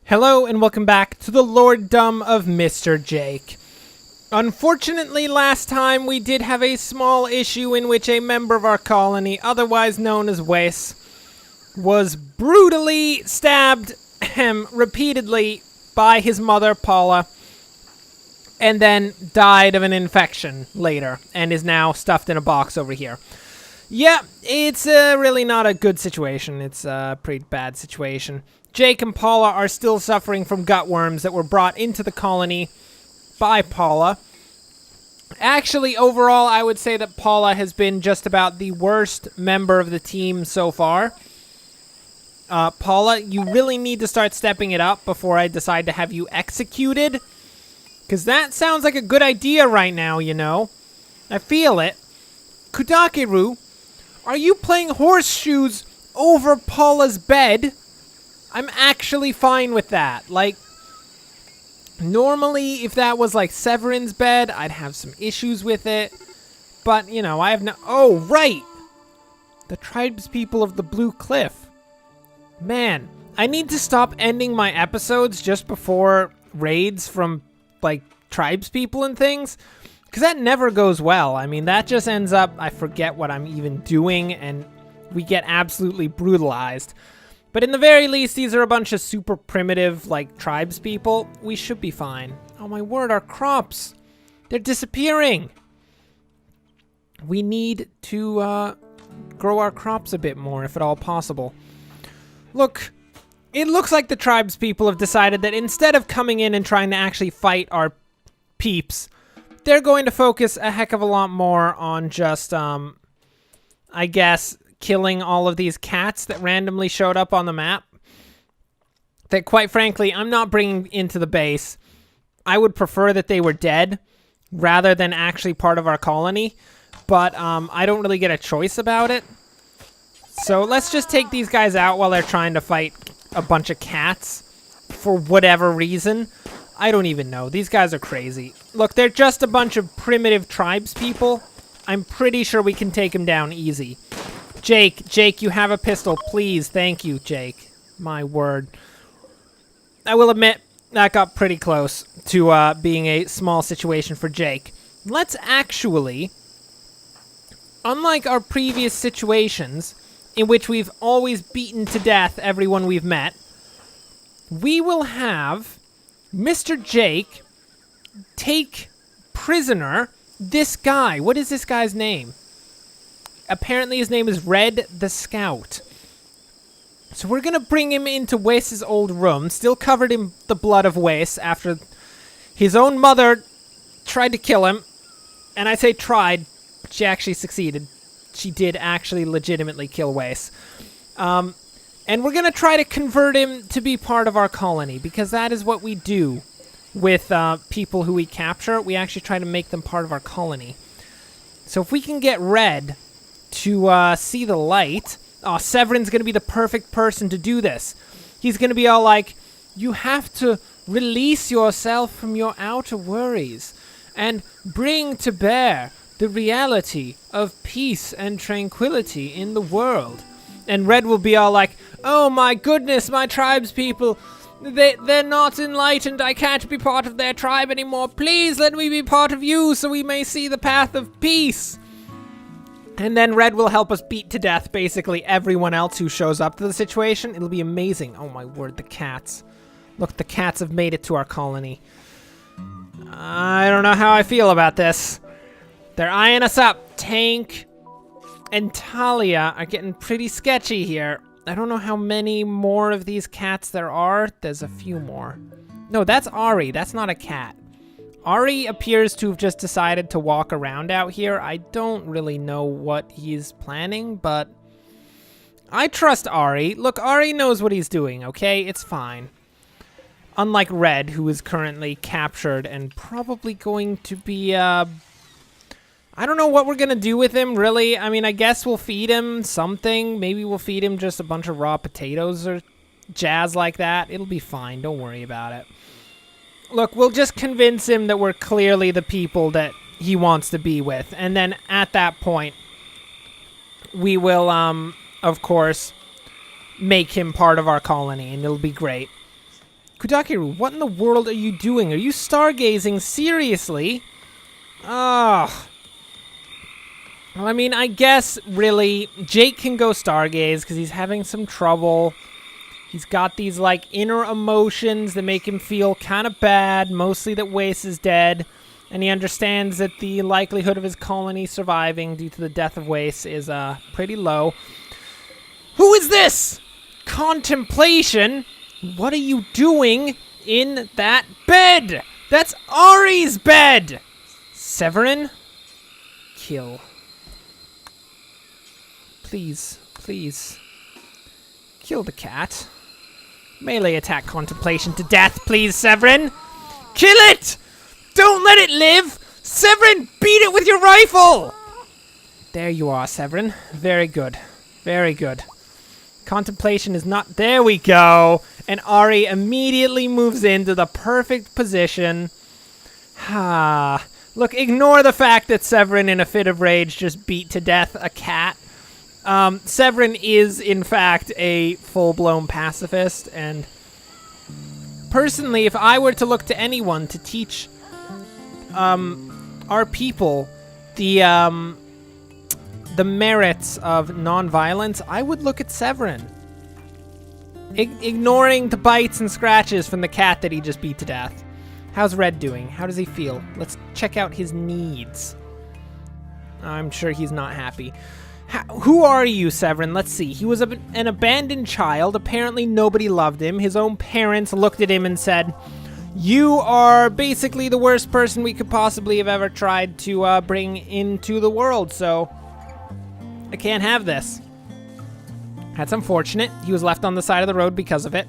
Hello and welcome back to the Lorddom of Mr. Jake. Unfortunately, last time we did have a small issue in which a member of our colony, otherwise known as Wes, was brutally stabbed repeatedly by his mother, Paula, and then died of an infection later, and is now stuffed in a box over here. Yeah, it's really not a good situation. It's a pretty bad situation. Jake and Paula are still suffering from gut worms that were brought into the colony by Paula. Actually, overall, I would say that Paula has been just about the worst member of the team so far. Paula, you really need to start stepping it up before I decide to have you executed. Because that sounds like a good idea right now, you know. I feel it. Kudakeru, are you playing horseshoes over Paula's bed? I'm actually fine with that. Like, normally, if that was like Severin's bed, I'd have some issues with it. But, you know, I have no... Oh, right! The tribespeople of the Blue Cliff. Man, I need to stop ending my episodes just before raids from, like, tribespeople and things. Because that never goes well. I mean, that just ends up, I forget what I'm even doing, and we get absolutely brutalized. But in the very least, these are a bunch of super primitive, like, tribespeople. We should be fine. Oh my word, our crops! They're disappearing! We need to, grow our crops a bit more, if at all possible. Look, it looks like the tribespeople have decided that instead of coming in and trying to actually fight our peeps, they're going to focus a heck of a lot more on just, I guess, killing all of these cats that randomly showed up on the map. That, quite frankly, I'm not bringing into the base. I would prefer that they were dead rather than actually part of our colony. But, I don't really get a choice about it. So let's just take these guys out while they're trying to fight a bunch of cats for whatever reason. I don't even know. These guys are crazy. Look, they're just a bunch of primitive tribespeople. I'm pretty sure we can take them down easy. Jake, you have a pistol. Please, thank you, Jake. My word. I will admit, that got pretty close to being a small situation for Jake. Let's actually, unlike our previous situations, in which we've always beaten to death everyone we've met, we will have Mr. Jake take prisoner this guy. What is this guy's name? Apparently his name is Red the Scout. So we're going to bring him into Wes's old room, still covered in the blood of Wes after his own mother tried to kill him. And I say tried, but she actually succeeded. She did actually legitimately kill Wes. And we're going to try to convert him to be part of our colony, because that is what we do with people who we capture. We actually try to make them part of our colony. So if we can get Red to see the light... Oh, Severin's going to be the perfect person to do this. He's going to be all like, you have to release yourself from your outer worries and bring to bear the reality of peace and tranquility in the world. And Red will be all like, oh my goodness, my tribespeople, they're not enlightened. I can't be part of their tribe anymore. Please let me be part of you so we may see the path of peace. And then Red will help us beat to death basically everyone else who shows up to the situation. It'll be amazing. Oh my word, the cats. Look, the cats have made it to our colony. I don't know how I feel about this. They're eyeing us up. Tank and Talia are getting pretty sketchy here. I don't know how many more of these cats there are. There's a few more. No, that's Ari. That's not a cat. Ari appears to have just decided to walk around out here. I don't really know what he's planning, but I trust Ari. Look, Ari knows what he's doing, okay? It's fine. Unlike Red, who is currently captured and probably going to be, I don't know what we're going to do with him, really. I mean, I guess we'll feed him something. Maybe we'll feed him just a bunch of raw potatoes or jazz like that. It'll be fine. Don't worry about it. Look, we'll just convince him that we're clearly the people that he wants to be with. And then at that point, we will, of course, make him part of our colony, and it'll be great. Kudakiru, what in the world are you doing? Are you stargazing seriously? Oh. Well, I mean, I guess, really, Jake can go stargaze because he's having some trouble. He's got these, like, inner emotions that make him feel kind of bad, mostly that Wace is dead. And he understands that the likelihood of his colony surviving due to the death of Wace is pretty low. Who is this? Contemplation? What are you doing in that bed? That's Ari's bed! Severin? Kill. Please, please. Kill the cat. Melee attack Contemplation to death, please, Severin! Kill it! Don't let it live! Severin, beat it with your rifle! There you are, Severin. Very good. Very good. Contemplation is not... There we go! And Ari immediately moves into the perfect position. Look, ignore the fact that Severin, in a fit of rage, just beat to death a cat. Severin is, in fact, a full-blown pacifist, and personally, if I were to look to anyone to teach our people the merits of nonviolence, I would look at Severin. Ignoring the bites and scratches from the cat that he just beat to death. How's Red doing? How does he feel? Let's check out his needs. I'm sure he's not happy. Who are you, Severin? Let's see. He was an abandoned child. Apparently nobody loved him. His own parents looked at him and said, "You are basically the worst person we could possibly have ever tried to bring into the world, so I can't have this." That's unfortunate. He was left on the side of the road because of it.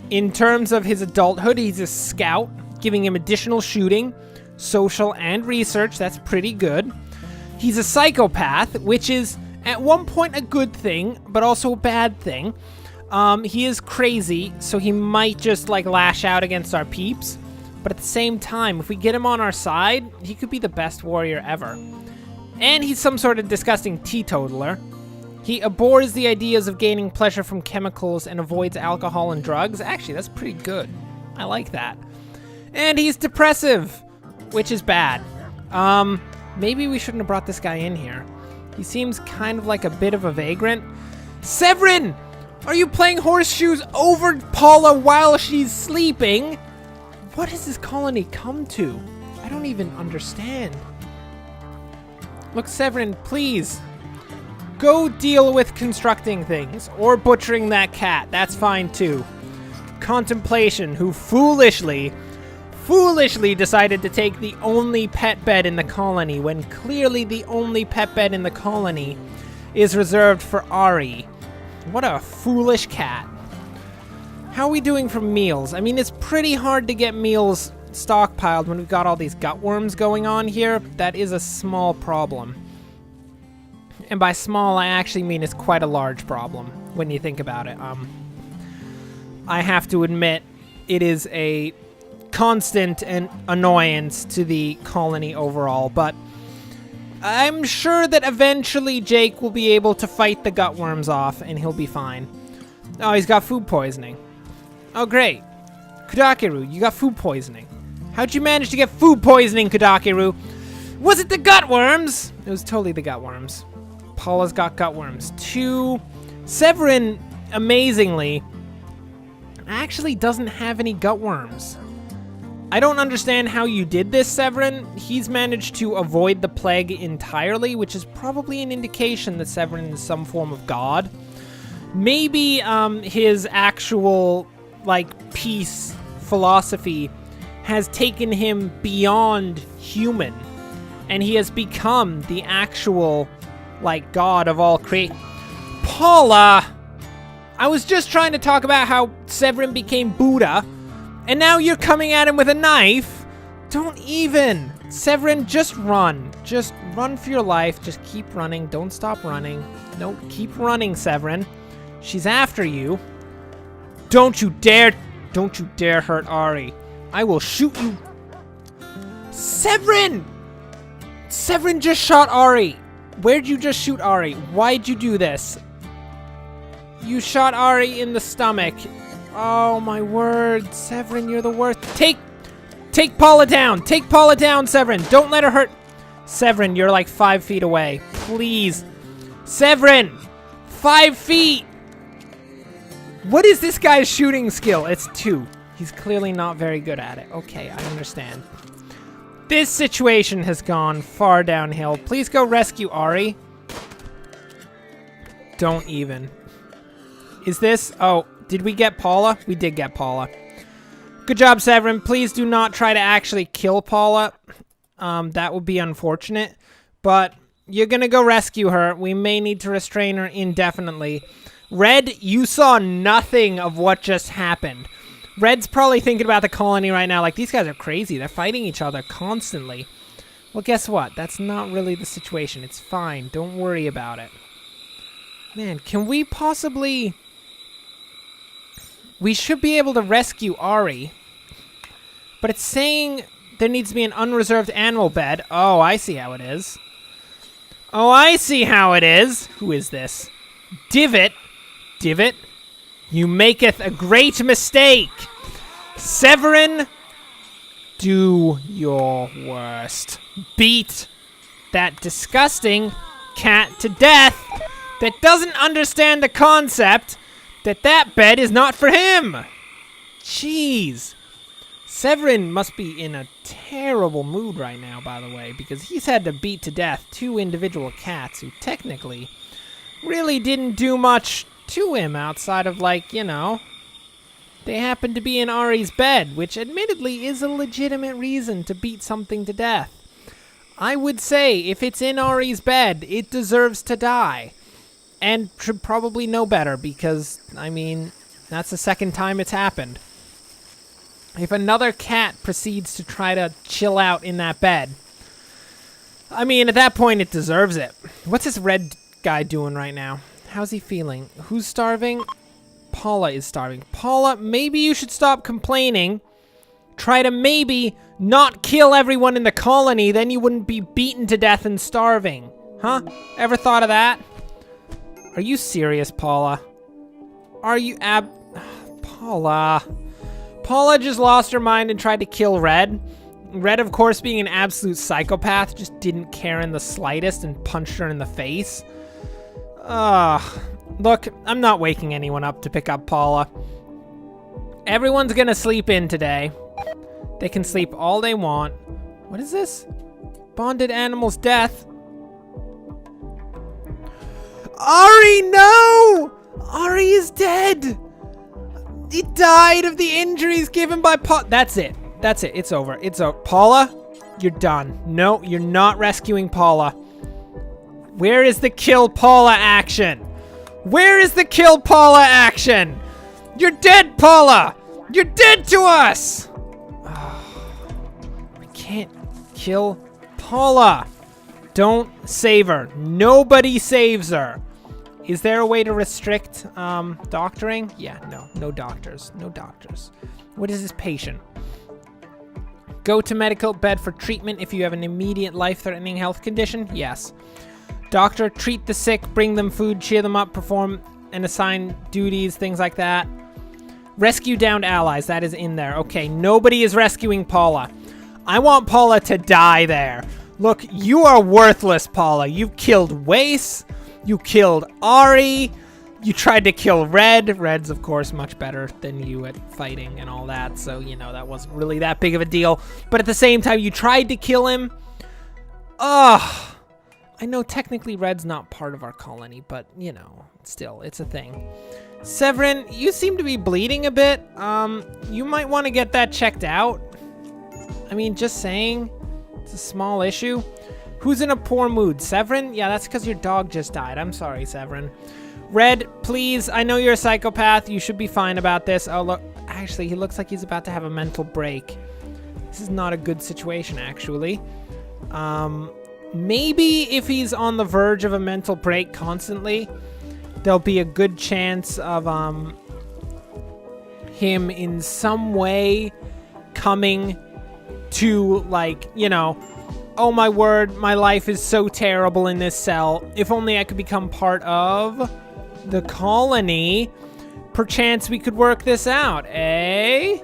In terms of his adulthood, he's a scout, giving him additional shooting, social, and research. That's pretty good. He's a psychopath, which is at one point a good thing, but also a bad thing. He is crazy, so he might just like lash out against our peeps. But at the same time, if we get him on our side, he could be the best warrior ever. And he's some sort of disgusting teetotaler. He abhors the ideas of gaining pleasure from chemicals and avoids alcohol and drugs. Actually, that's pretty good. I like that. And he's depressive, which is bad. Maybe we shouldn't have brought this guy in here. He seems kind of like a bit of a vagrant. Severin! Are you playing horseshoes over Paula while she's sleeping? What has this colony come to? I don't even understand. Look, Severin, please. Go deal with constructing things, or butchering that cat. That's fine, too. Contemplation, who foolishly decided to take the only pet bed in the colony, when clearly the only pet bed in the colony is reserved for Ari. What a foolish cat. How are we doing for meals? I mean, it's pretty hard to get meals stockpiled when we've got all these gutworms going on here. That is a small problem. And by small, I actually mean it's quite a large problem when you think about it. I have to admit, it is a constant and annoyance to the colony overall, but I'm sure that eventually Jake will be able to fight the gutworms off and he'll be fine. Oh, he's got food poisoning. Oh, great. Kudakiru, you got food poisoning. How'd you manage to get food poisoning, Kudakiru? Was it the gutworms? It was totally the gutworms. Paula's got gutworms too. Severin, amazingly, actually doesn't have any gutworms. I don't understand how you did this, Severin. He's managed to avoid the plague entirely, which is probably an indication that Severin is some form of god. Maybe his actual, like, peace philosophy has taken him beyond human, and he has become the actual, like, god of all Paula! I was just trying to talk about how Severin became Buddha, and now you're coming at him with a knife? Don't even! Severin, just run. Just run for your life. Just keep running. Don't stop running. No, keep running, Severin. She's after you. Don't you dare hurt Ari. I will shoot you. Severin! Severin just shot Ari. Where'd you just shoot Ari? Why'd you do this? You shot Ari in the stomach. Oh, my word. Severin, you're the worst. Take Paula down. Take Paula down, Severin. Don't let her hurt. Severin, you're like 5 feet away. Please. Severin! 5 feet! What is this guy's shooting skill? It's 2. He's clearly not very good at it. Okay, I understand. This situation has gone far downhill. Please go rescue Ari. Don't even. Is this... Oh, did we get Paula? We did get Paula. Good job, Severin. Please do not try to actually kill Paula. That would be unfortunate. But you're gonna go rescue her. We may need to restrain her indefinitely. Red, you saw nothing of what just happened. Red's probably thinking about the colony right now, like, these guys are crazy. They're fighting each other constantly. Well, guess what? That's not really the situation. It's fine. Don't worry about it. Man, can we possibly... We should be able to rescue Ari. But it's saying there needs to be an unreserved animal bed. Oh, I see how it is. Oh, I see how it is. Who is this? Divot. Divot. You maketh a great mistake. Severin, do your worst. Beat that disgusting cat to death that doesn't understand the concept that that bed is not for him. Jeez. Severin must be in a terrible mood right now, by the way, because he's had to beat to death 2 individual cats who technically really didn't do much to him outside of, like, you know, they happened to be in Ari's bed, which admittedly is a legitimate reason to beat something to death. I would say if it's in Ari's bed, it deserves to die. And should probably know better because, I mean, that's the second time it's happened. If another cat proceeds to try to chill out in that bed, I mean, at that point, it deserves it. What's this red guy doing right now? How's he feeling? Who's starving? Paula is starving. Paula, maybe you should stop complaining. Try to maybe not kill everyone in the colony, then you wouldn't be beaten to death and starving. Huh? Ever thought of that? Are you serious, Paula? Are you Paula. Paula just lost her mind and tried to kill Red. Red, of course, being an absolute psychopath, just didn't care in the slightest and punched her in the face. Look, I'm not waking anyone up to pick up Paula. Everyone's gonna sleep in today. They can sleep all they want. What is this? Bonded animal's death. Ari, no! Ari is dead! He died of the injuries given by That's it. That's it. It's over. It's over. Paula, you're done. No, you're not rescuing Paula. Where is the kill Paula action? Where is the kill Paula action? You're dead, Paula! You're dead to us! We can't kill Paula. Don't save her. Nobody saves her. Is there a way to restrict doctoring? Yeah, no doctors. No doctors. What is this patient? Go to medical bed for treatment if you have an immediate life-threatening health condition? Yes. Doctor, treat the sick, bring them food, cheer them up, perform and assign duties, things like that. Rescue downed allies, that is in there. Okay, nobody is rescuing Paula. I want Paula to die there. Look, you are worthless, Paula. You've killed Wace. You killed Ari. You tried to kill Red. Red's, of course, much better than you at fighting and all that. So, you know, that wasn't really that big of a deal. But at the same time, you tried to kill him. Ugh. I know technically Red's not part of our colony, but, you know, still, it's a thing. Severin, you seem to be bleeding a bit. You might want to get that checked out. I mean, just saying. It's a small issue. Who's in a poor mood? Severin? Yeah, that's because your dog just died. I'm sorry, Severin. Red, please. I know you're a psychopath. You should be fine about this. Oh, look. Actually, he looks like he's about to have a mental break. This is not a good situation, actually. Maybe if he's on the verge of a mental break constantly, there'll be a good chance of him in some way coming to, like, you know, oh my word, my life is so terrible in this cell. If only I could become part of the colony. perchance we could work this out, eh?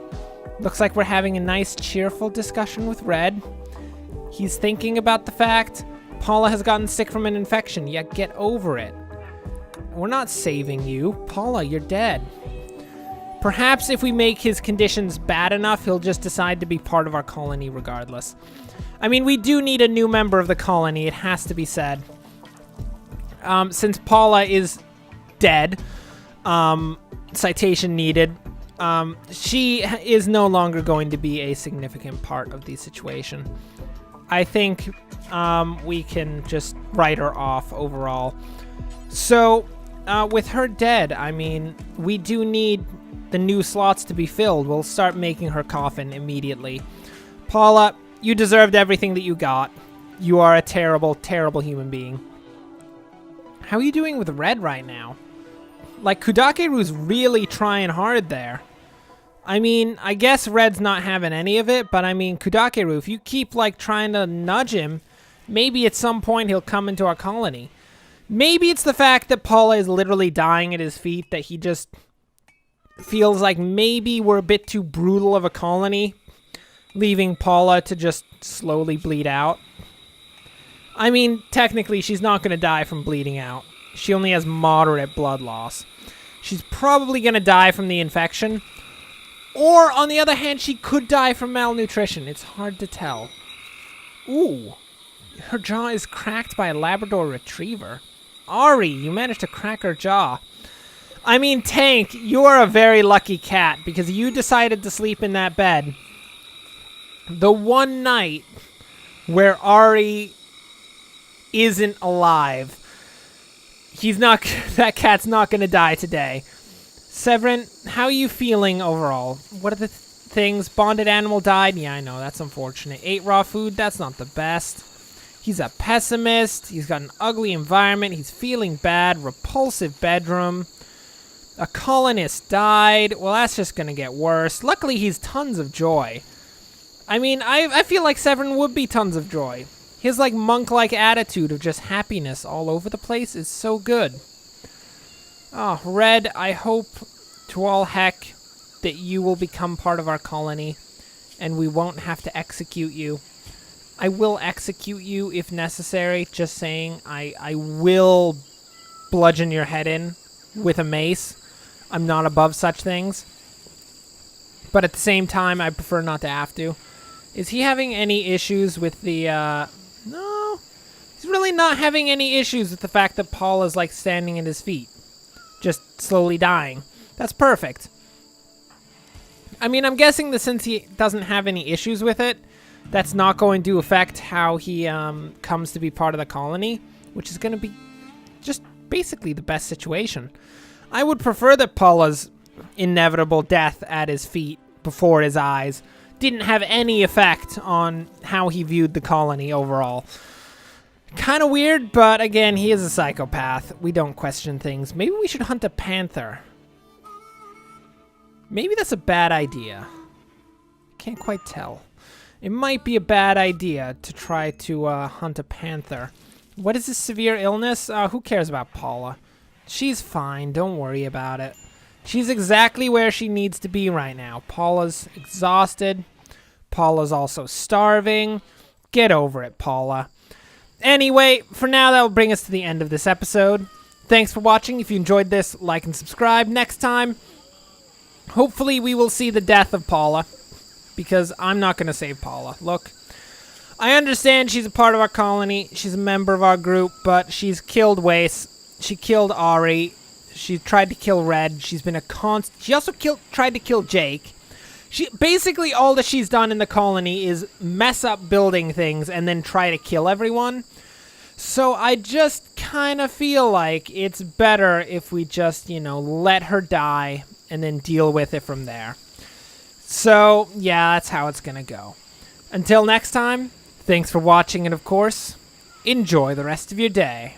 Looks like we're having a nice, cheerful discussion with Red. He's thinking about the fact Paula has gotten sick from an infection, yet get over it. We're not saving you. Paula, you're dead. Perhaps if we make his conditions bad enough, he'll just decide to be part of our colony regardless. I mean, we do need a new member of the colony, it has to be said. Since Paula is dead, citation needed, she is no longer going to be a significant part of the situation. I think we can just write her off overall. So, with her dead, I mean, we do need the new slots to be filled. We'll start making her coffin immediately. Paula, you deserved everything that you got. You are a terrible, terrible human being. How are you doing with Red right now? Like, Kudakeru's really trying hard there. I mean, I guess Red's not having any of it, but I mean, Kudakeru, if you keep, like, trying to nudge him, maybe at some point he'll come into our colony. Maybe it's the fact that Paula is literally dying at his feet that he just feels like maybe we're a bit too brutal of a colony, leaving Paula to just slowly bleed out. I mean, technically, she's not going to die from bleeding out. She only has moderate blood loss. She's probably going to die from the infection. Or, on the other hand, she could die from malnutrition. It's hard to tell. Ooh. Her jaw is cracked by a Labrador Retriever. Ari, you managed to crack her jaw. I mean, Tank, you're a very lucky cat because you decided to sleep in that bed the one night where Ari isn't alive. That cat's not going to die today. Severin, how are you feeling overall? What are the things? Bonded animal died? Yeah, I know, that's unfortunate. Ate raw food? That's not the best. He's a pessimist. He's got an ugly environment. He's feeling bad. Repulsive bedroom. A colonist died. Well, that's just going to get worse. Luckily, he's tons of joy. I mean, I feel like Severin would be tons of joy. His, like, monk-like attitude of just happiness all over the place is so good. Oh, Red, I hope to all heck that you will become part of our colony and we won't have to execute you. I will execute you if necessary, just saying. I will bludgeon your head in with a mace. I'm not above such things. But at the same time, I prefer not to have to. Is he having any issues with the, No. He's really not having any issues with the fact that Paul is, like, standing at his feet. Just slowly dying. That's perfect. I mean, I'm guessing that since he doesn't have any issues with it, that's not going to affect how he comes to be part of the colony, which is going to be just basically the best situation. I would prefer that Paula's inevitable death at his feet before his eyes didn't have any effect on how he viewed the colony overall. Kind of weird, but again, he is a psychopath. We don't question things. Maybe we should hunt a panther. Maybe that's a bad idea. Can't quite tell. It might be a bad idea to try to hunt a panther. What is this severe illness? Who cares about Paula? She's fine. Don't worry about it. She's exactly where she needs to be right now. Paula's exhausted. Paula's also starving. Get over it, Paula. Anyway, for now, that will bring us to the end of this episode. Thanks for watching. If you enjoyed this, like and subscribe. Next time, hopefully we will see the death of Paula, because I'm not going to save Paula. Look, I understand she's a part of our colony. She's a member of our group, but she's killed Wace. She killed Ari. She tried to kill Red. She's been a She also tried to kill Jake. Basically, all that she's done in the colony is mess up building things and then try to kill everyone. So I just kind of feel like it's better if we just, let her die and then deal with it from there. So, yeah, that's how it's going to go. Until next time, thanks for watching, and of course, enjoy the rest of your day.